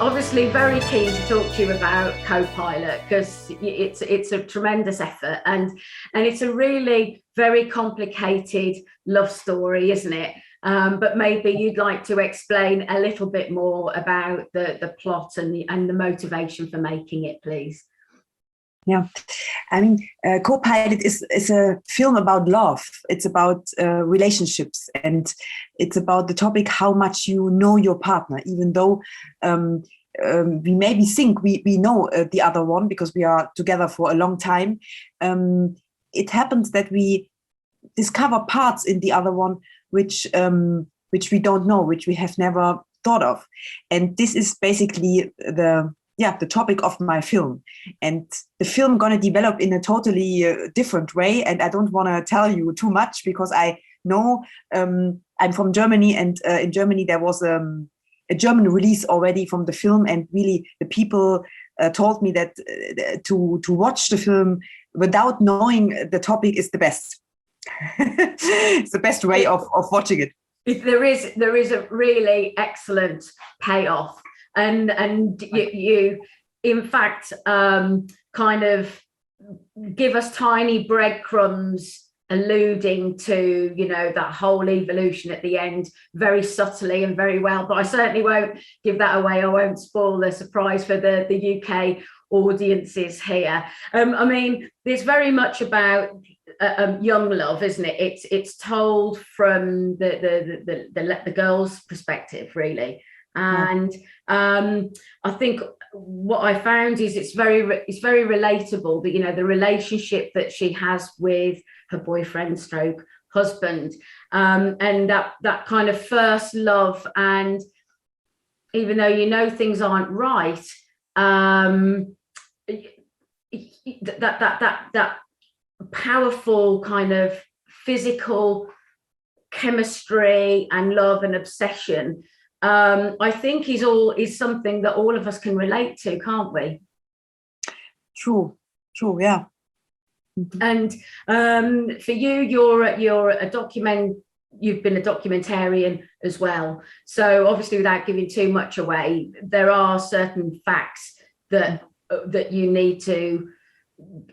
obviously very keen to talk to you about Copilot because it's a tremendous effort and it's a really very complicated love story, isn't it? But maybe you'd like to explain a little bit more about the plot and the motivation for making it, please. Yeah, I mean, Copilot is a film about love. It's about relationships, and it's about the topic how much you know your partner, even though we maybe think we know the other one because we are together for a long time. It happens that we discover parts in the other one which we don't know, which we have never thought of, and this is basically the topic of my film. And the film gonna develop in a totally different way, and I don't want to tell you too much because I know I'm from Germany, and in Germany there was a German release already from the film, and really the people told me that to watch the film without knowing the topic is the best. It's the best way of watching it. There is a really excellent payoff. And you in fact kind of give us tiny breadcrumbs alluding to, you know, that whole evolution at the end very subtly and very well, but I certainly won't give that away. I won't spoil the surprise for the UK audiences here. I mean, it's very much about young love, isn't it? It's told from the girl's perspective, really. And I think what I found is it's very relatable, that, you know, the relationship that she has with her boyfriend stroke husband, and that kind of first love, and even though you know things aren't right, that powerful kind of physical chemistry and love and obsession, I think is something that all of us can relate to, can't we? True, yeah. Mm-hmm. And for you, you're you've been a documentarian as well. So obviously, without giving too much away, there are certain facts that you need to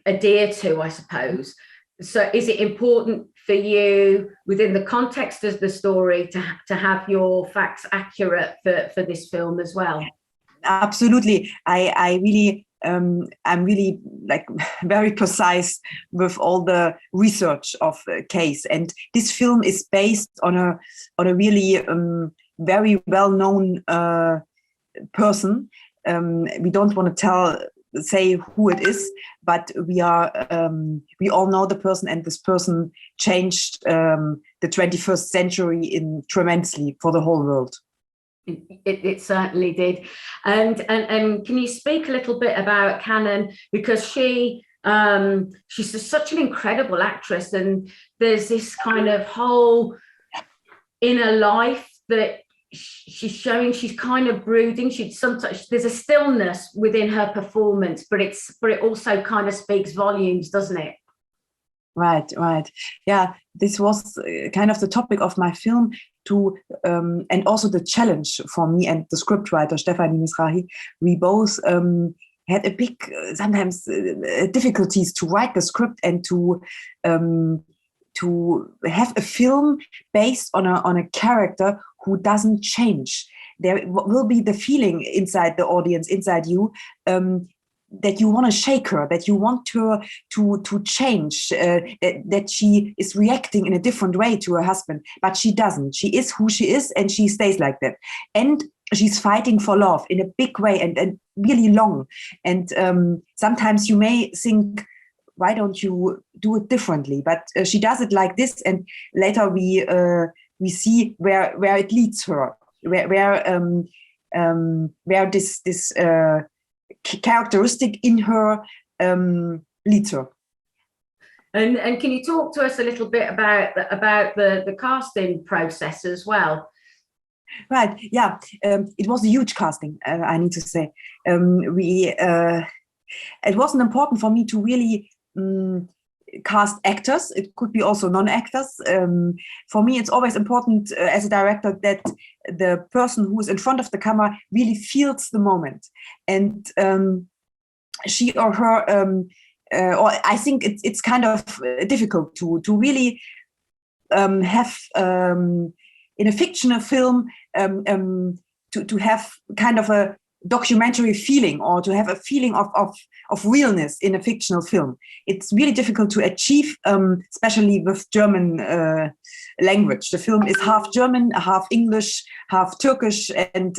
adhere to, I suppose. So is it important for you, within the context of the story, to have your facts accurate for this film as well? Absolutely. I really I'm really like very precise with all the research of the case, and this film is based on a really very well-known person. We don't want to say who it is, but we all know the person, and this person changed the 21st century tremendously for the whole world. It certainly did. And can you speak a little bit about Canon, because she's such an incredible actress, and there's this kind of whole inner life that she's showing. She's kind of brooding. Sometimes there's a stillness within her performance, but it also kind of speaks volumes, doesn't it? Right. Yeah, this was kind of the topic of my film, and also the challenge for me and the scriptwriter Stephanie Misrahi. We both had a big, sometimes difficulties to write the script and to have a film based on a character who doesn't change. There will be the feeling inside the audience, inside you, that you want to shake her, that you want her to change, that she is reacting in a different way to her husband, but she doesn't. She is who she is, and she stays like that. And she's fighting for love in a big way and really long. And sometimes you may think, why don't you do it differently? But she does it like this, and later we see where it leads her, where this characteristic in her leads her. And can you talk to us a little bit about the casting process as well? Right. Yeah. It was a huge casting. I need to say, it wasn't important for me to really cast actors. It could be also non-actors. For me, it's always important as a director that the person who is in front of the camera really feels the moment, and she or her. Or I think it's kind of difficult to really have in a fictional film to have kind of a documentary feeling, or to have a feeling of realness in a fictional film. It's really difficult to achieve, especially with German language. The film is half German, half English, half Turkish, and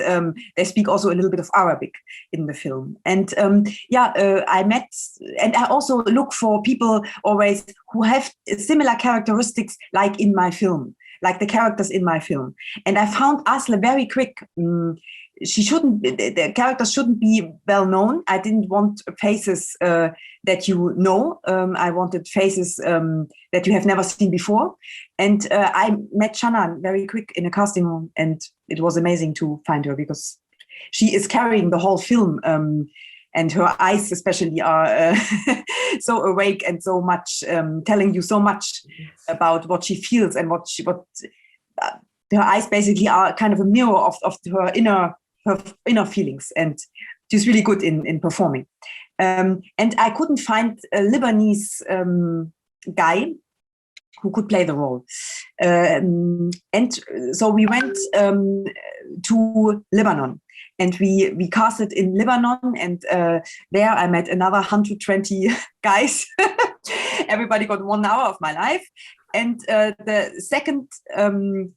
they speak also a little bit of Arabic in the film. And I met, and I also look for people always who have similar characteristics like in my film, like the characters in my film. And I found Asle very quick. The characters shouldn't be well known. I didn't want faces that you know. I wanted faces that you have never seen before. And I met Shannon very quick in a casting room, and it was amazing to find her because she is carrying the whole film. And her eyes especially are so awake and so much telling you so much about what she feels, and what her eyes basically are kind of a mirror of her inner feelings, and she's really good in performing. And I couldn't find a Lebanese guy who could play the role. And so we went to Lebanon, and we casted in Lebanon, and there I met another 120 guys. Everybody got 1 hour of my life. And the second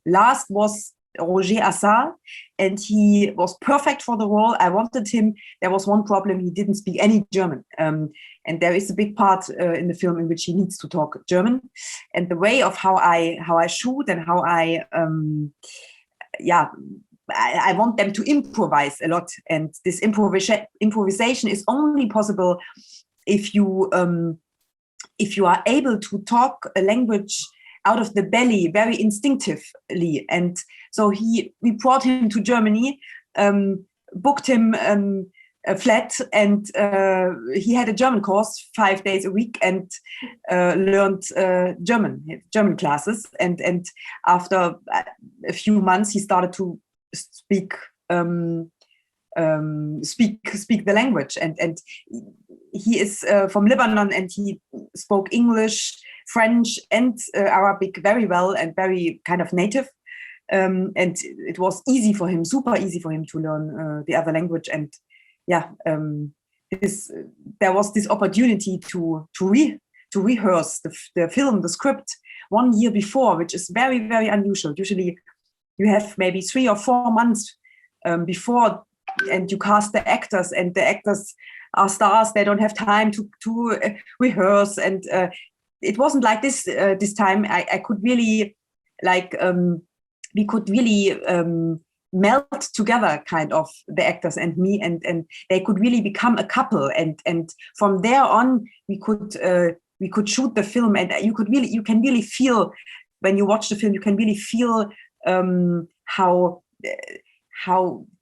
last was Roger Assar, and he was perfect for the role. I wanted him. There was one problem: he didn't speak any German, and there is a big part in the film in which he needs to talk German. And the way of how I shoot and how I want them to improvise a lot, and this improvisation is only possible if you are able to talk a language out of the belly very instinctively. And so we brought him to Germany, booked him a flat, and he had a German course 5 days a week, and learned German classes. And after a few months, he started to speak the language. And he is from Lebanon, and he spoke English, French, and Arabic very well, and very kind of native. And it was easy for him, super easy for him to learn the other language. And there was this opportunity to rehearse the film, the script 1 year before, which is very, very unusual. Usually you have maybe 3 or 4 months before, and you cast the actors, and the actors are stars. They don't have time to rehearse. And it wasn't like this this time. I could really we could really melt together, kind of, the actors and me, and they could really become a couple. And from there on, we could shoot the film, and you can really feel, when you watch the film, you can really feel how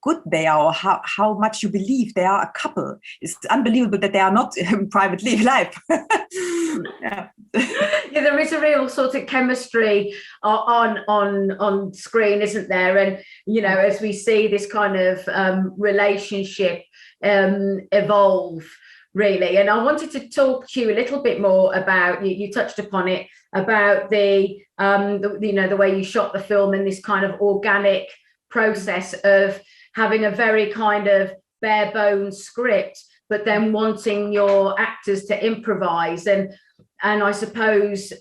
good they are, or how much you believe they are a couple. It's unbelievable that they are not in private life. Yeah. Yeah, there is a real sort of chemistry on screen, isn't there? And as we see this kind of relationship evolve, really. And I wanted to talk to you a little bit more about, you touched upon it, about the way you shot the film, and this kind of organic process of having a very kind of bare bones script, but then wanting your actors to improvise. And I suppose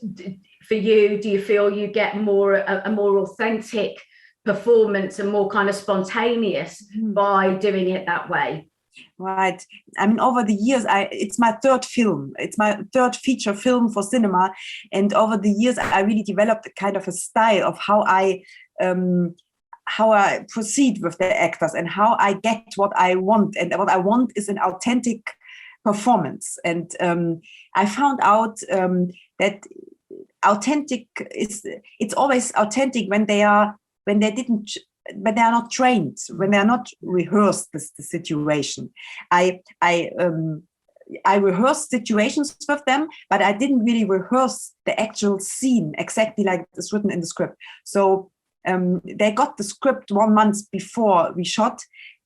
for you, do you feel you get a more authentic performance and more kind of spontaneous by doing it that way? Right. I mean, over the years, it's my third film. It's my third feature film for cinema. And over the years, I really developed a kind of a style of how I proceed with the actors, and how I get what I want. And what I want is an authentic performance. And I found out that it's always authentic when they are not trained, when they are not rehearsed the situation. I I rehearsed situations with them, but I didn't really rehearse the actual scene exactly like it's written in the script. So they got the script 1 month before we shot,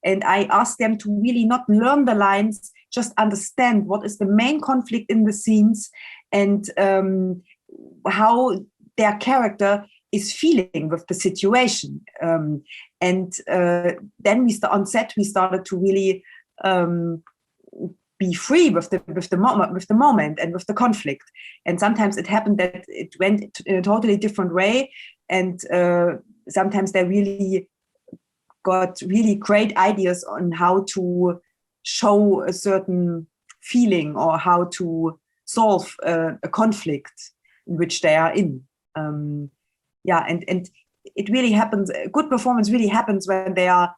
and I asked them to really not learn the lines, just understand what is the main conflict in the scenes, and how their character is feeling with the situation. And then on set, we started to really be free with the moment and with the conflict. And sometimes it happened that it went in a totally different way, and sometimes they really got really great ideas on how to show a certain feeling or how to solve a conflict in which they are in. And it really happens. Good performance really happens when they are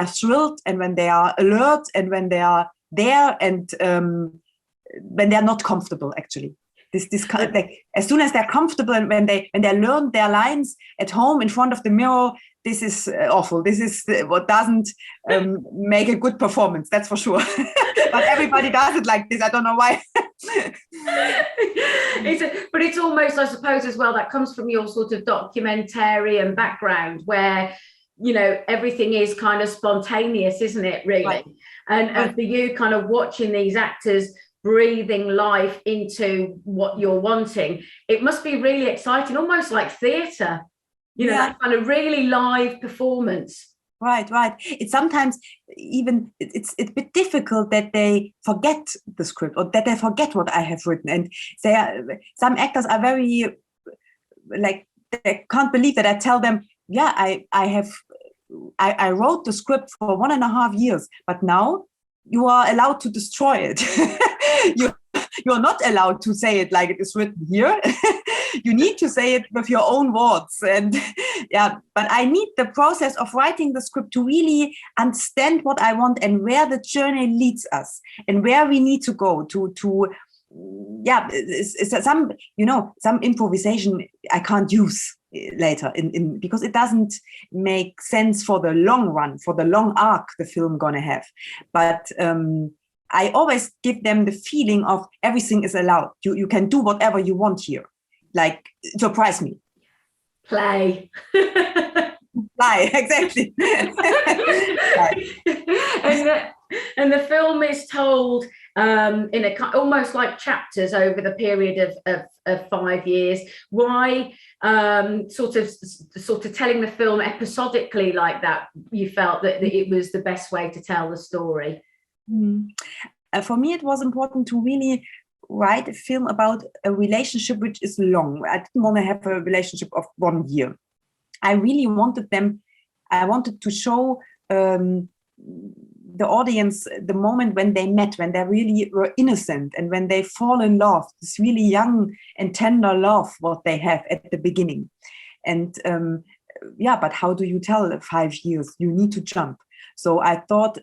thrilled, and when they are alert, and when they are there, and when they are not comfortable. Actually, this kind of, like, as soon as they're comfortable, and when they learn their lines at home in front of the mirror, this is awful. This is what doesn't make a good performance. That's for sure. But everybody does it like this. I don't know why. But it's almost, I suppose, as well, that comes from your sort of documentarian background, where, you know, everything is kind of spontaneous, isn't it, really? Right. And for you, kind of watching these actors breathing life into what you're wanting, it must be really exciting, almost like theatre, you know, that kind of really live performance. Right. It's sometimes even it's a bit difficult that they forget the script, or that they forget what I have written. And some actors are very, like, they can't believe that I tell them, I wrote the script for 1.5 years, but now you are allowed to destroy it. You're not allowed to say it like it is written here. You need to say it with your own words. And but I need the process of writing the script to really understand what I want and where the journey leads us and where we need to go some improvisation I can't use later in because it doesn't make sense for the long run, for the long arc the film gonna have. But I always give them the feeling of everything is allowed. You can do whatever you want here. Like, surprise me. Play. Play, exactly. And the film is told in a almost like chapters over the period of 5 years. Why sort of telling the film episodically like that? You felt that it was the best way to tell the story. For me, it was important to really write a film about a relationship which is long. I didn't want to have a relationship of 1 year. I really wanted to show the audience the moment when they met, when they really were innocent, and when they fall in love, this really young and tender love what they have at the beginning. And but how do you tell 5 years? You need to jump. So I thought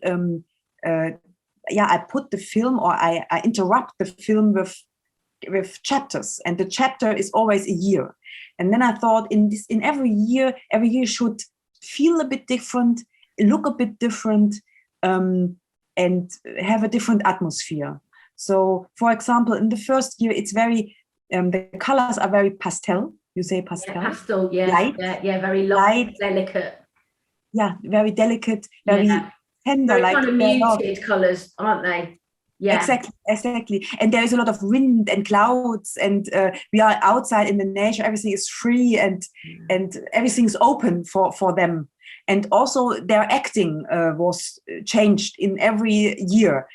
I put the film, or I interrupt the film with chapters, and the chapter is always a year. And then I thought in every year should feel a bit different, look a bit different, and have a different atmosphere. So, for example, in the first year, it's very the colors are very pastel. You say pastel? Yeah, pastel, yeah, light, very light, delicate. Yeah, very delicate, very tender, very kind of muted colors, aren't they? Yeah, exactly. And there is a lot of wind and clouds, and we are outside in the nature. Everything is free, and everything is open for them. And also their acting was changed in every year.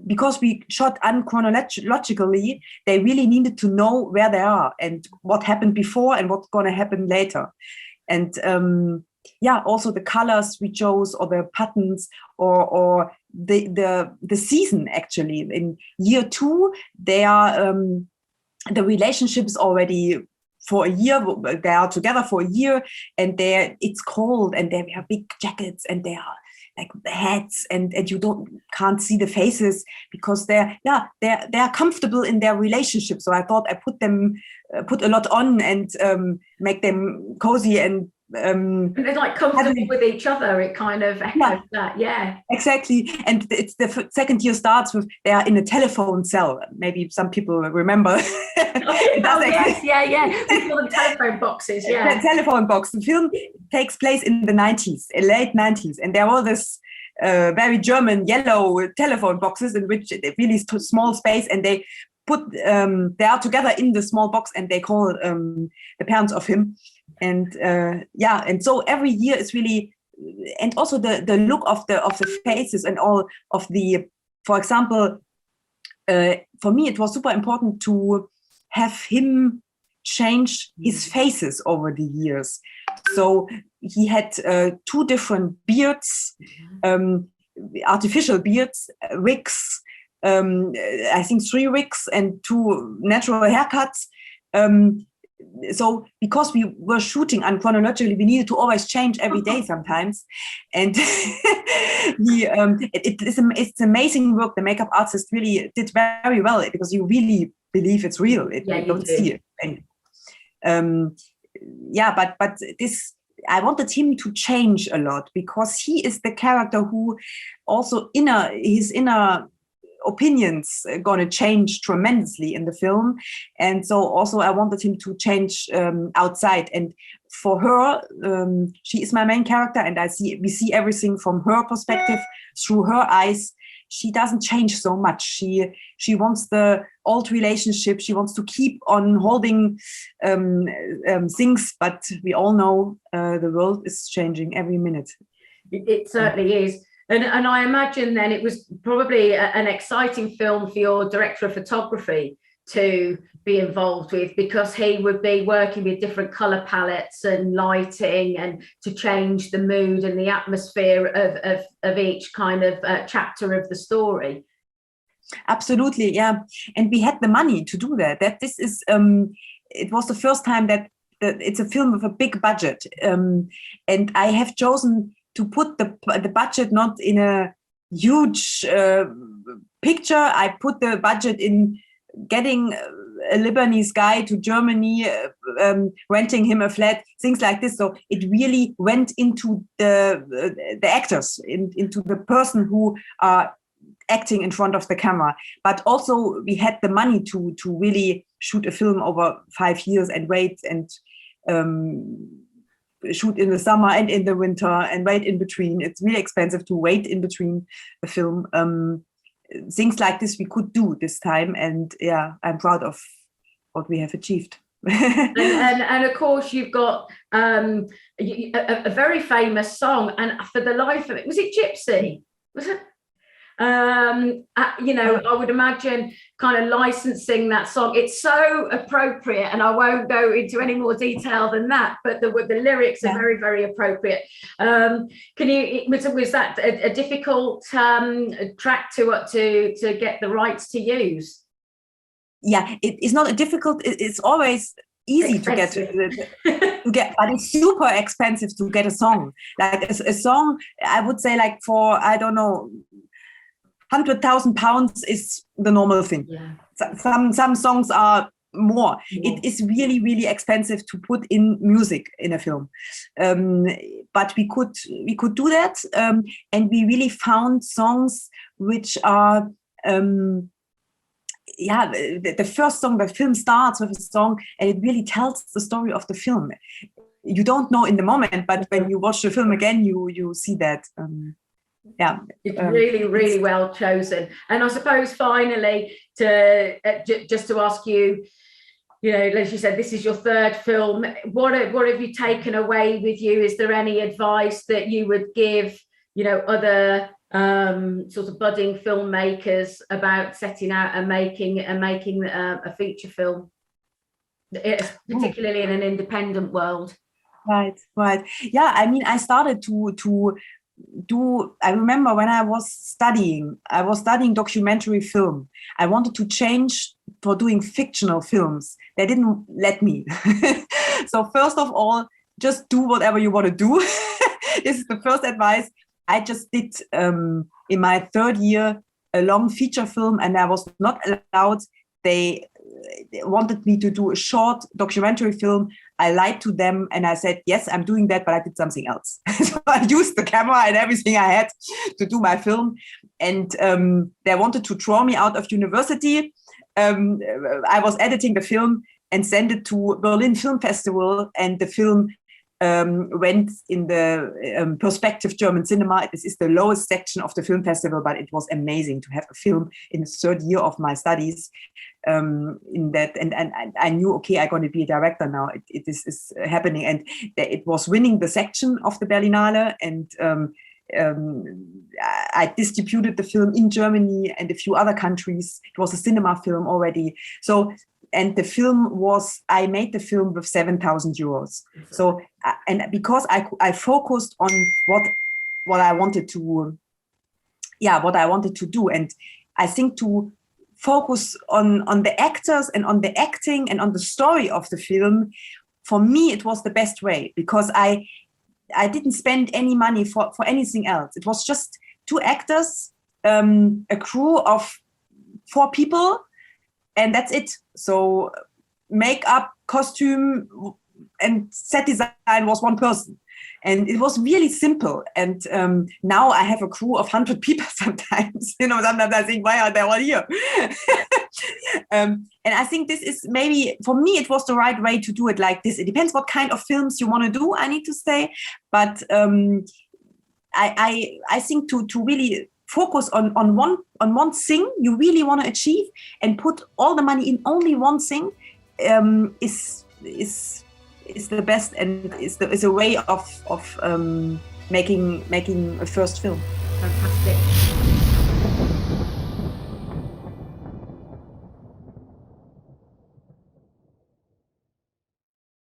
Because we shot unchronologically, they really needed to know where they are and what happened before and what's going to happen later. And also the colors we chose, or the patterns, or the season. Actually, in year 2, they are the relationship is already for a year. They are together for a year, and it's cold, and they wear big jackets, and they are like hats, and you can't see the faces because they're comfortable in their relationship. So I thought I put a lot on and make them cozy and they're like comfortable with each other. It kind of echoes that, yeah. Exactly. And it's the second year starts with they are in a telephone cell. Maybe some people remember. Yes, yeah. We call them telephone boxes, yeah. The telephone box. The film takes place in the 90s, late 90s. And there were this very German yellow telephone boxes in which really small space, and they put they are together in the small box, and they call the parents of him. And and so every year is really, and also the look of the faces and all of the, for example, for me it was super important to have him change his faces over the years. So he had 2 different beards, artificial beards, wigs, I think 3 wigs and 2 natural haircuts. So because we were shooting unchronologically, we needed to always change every day sometimes. And it's amazing work. The makeup artist really did very well, because you really believe it's real. You don't see it. And, but this, I wanted him to change a lot, because he is the character who also his inner opinions are going to change tremendously in the film. And so also I wanted him to change outside. And for her, she is my main character, and we see everything from her perspective, through her eyes. She doesn't change so much. She wants the old relationship. She wants to keep on holding things, but we all know the world is changing every minute. It certainly is. And I imagine then it was probably an exciting film for your director of photography to be involved with, because he would be working with different color palettes and lighting, and to change the mood and the atmosphere of each kind of chapter of the story. Absolutely, yeah. And we had the money to do that. This is it was the first time that it's a film with a big budget, and I have chosen to put the budget not in a huge picture. I put the budget in getting a Lebanese guy to Germany, renting him a flat, things like this. So it really went into the actors, into the person who are acting in front of the camera. But also we had the money to really shoot a film over 5 years and wait and shoot in the summer and in the winter and wait in between. It's really expensive to wait in between a film. Things like this we could do this time, and I'm proud of what we have achieved. and of course you've got a very famous song, and for the life of it, was it Gypsy? Was it? I would imagine kind of licensing that song. It's so appropriate, and I won't go into any more detail than that, but the lyrics are very, very appropriate. Was that a difficult track to get the rights to use? Yeah, it's not a difficult, it's always easy to get, but it's super expensive to get a song. Like a song, I would say, like for, I don't know, £100,000 is the normal thing. Yeah. Some songs are more. It is really, really expensive to put in music in a film. But we could do that, and we really found songs which are the first song. The film starts with a song, and it really tells the story of the film. You don't know in the moment, but when you watch the film again, you see that. It's really, really well chosen. And I suppose finally, just to ask you, as you said, this is your 3rd film. What have you taken away with you? Is there any advice that you would give, other sort of budding filmmakers about setting out and making a feature film, particularly in an independent world? Right. Yeah, I mean, I started I remember when I was studying documentary film. I wanted to change for doing fictional films. They didn't let me. So first of all, just do whatever you want to do. This is the first advice. I just did in my 3rd year a long feature film, and I was not allowed. They wanted me to do a short documentary film, I lied to them and I said, yes, I'm doing that, but I did something else. So I used the camera and everything I had to do my film. And they wanted to throw me out of university. I was editing the film and sent it to Berlin Film Festival, and the film went in the Perspective German Cinema. This is the lowest section of the film festival, but it was amazing to have a film in the third year of my studies in that. And I knew, okay, I'm going to be a director now. It is happening. And it was winning the section of the Berlinale. And I distributed the film in Germany and a few other countries. It was a cinema film already. So, and the film was, I made the film with 7,000 euros. So, and because I focused on what I wanted to, what I wanted to do. And I think to focus on the actors and on the acting and on the story of the film, for me, it was the best way, because I didn't spend any money for anything else. It was just 2 actors, a crew of 4 people, and that's it. So makeup, costume, and set design was 1 person. And it was really simple. And now I have a crew of 100 people sometimes. Sometimes I think, why are they all here? And I think this is maybe, for me, it was the right way to do it like this. It depends what kind of films you want to do, I need to say. But I think to really focus on one thing you really want to achieve and put all the money in only one thing is the best, and is a way of making a first film.